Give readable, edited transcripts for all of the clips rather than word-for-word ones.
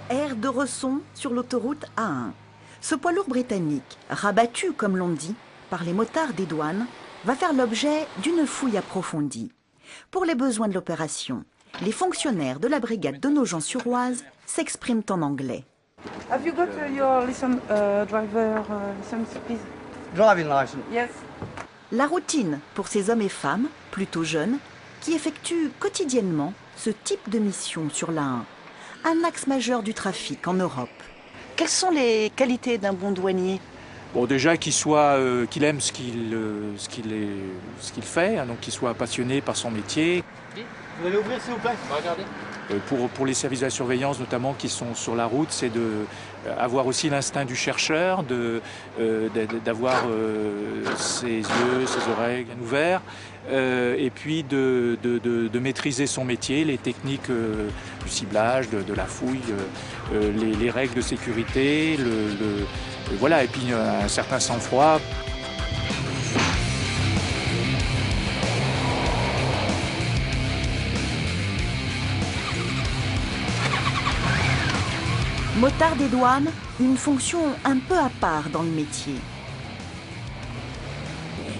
Air de Resson sur l'autoroute A1. Ce poids lourd britannique, rabattu comme l'on dit, par les motards des douanes, va faire l'objet d'une fouille approfondie. Pour les besoins de l'opération, les fonctionnaires de la brigade de Nogent-sur-Oise s'expriment en anglais. Have you got your driver license, please? Driving license. Yes. La routine pour ces hommes et femmes, plutôt jeunes, qui effectuent quotidiennement ce type de mission sur l'A1, un axe majeur du trafic en Europe. Quelles sont les qualités d'un bon douanier ? Bon, déjà qu'il aime ce qu'il fait, hein, donc qu'il soit passionné par son métier. Vous allez ouvrir s'il vous plaît? Regardez. Pour les services de la surveillance notamment qui sont sur la route, c'est d'avoir aussi l'instinct du chercheur, d'avoir ses yeux, ses oreilles bien ouverts, et puis de maîtriser son métier, les techniques du ciblage, de la fouille, les règles de sécurité, voilà, et puis un certain sang-froid. Motards des douanes, une fonction un peu à part dans le métier.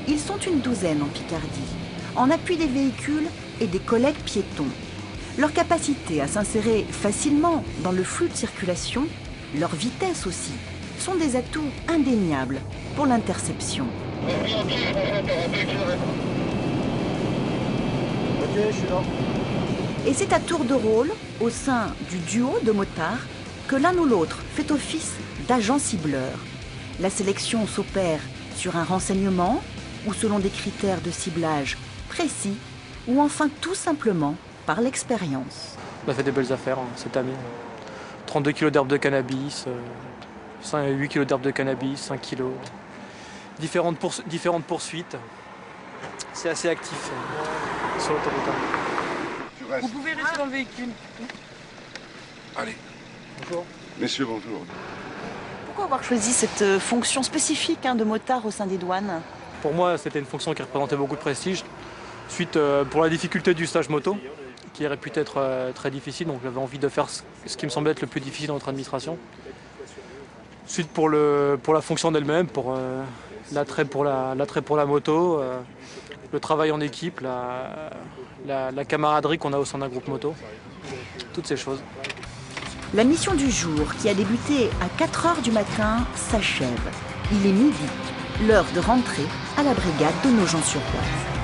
Ils sont une douzaine en Picardie, en appui des véhicules et des collègues piétons. Leur capacité à s'insérer facilement dans le flux de circulation, leur vitesse aussi, sont des atouts indéniables pour l'interception. Ok, je suis là. Et c'est à tour de rôle, au sein du duo de motards, que l'un ou l'autre fait office d'agent cibleur. La sélection s'opère sur un renseignement ou selon des critères de ciblage précis ou enfin tout simplement par l'expérience. On a fait des belles affaires cette année. 32 kg d'herbe de cannabis, 8 kg d'herbe de cannabis, 5 kg. Différentes poursuites. C'est assez actif sur l'autoroute. Vous pouvez rester dans le véhicule. Allez. Bonjour. Messieurs, bonjour. Pourquoi avoir choisi cette fonction spécifique de motard au sein des douanes ? Pour moi, c'était une fonction qui représentait beaucoup de prestige. Suite pour la difficulté du stage moto, qui est réputé être très difficile, donc j'avais envie de faire ce qui me semblait être le plus difficile dans notre administration. Suite pour la fonction d'elle-même, pour l'attrait pour la moto, le travail en équipe, la camaraderie qu'on a au sein d'un groupe moto, toutes ces choses. La mission du jour, qui a débuté à 4 h du matin, s'achève. Il est midi, l'heure de rentrer à la brigade de Nogent-sur-Oise.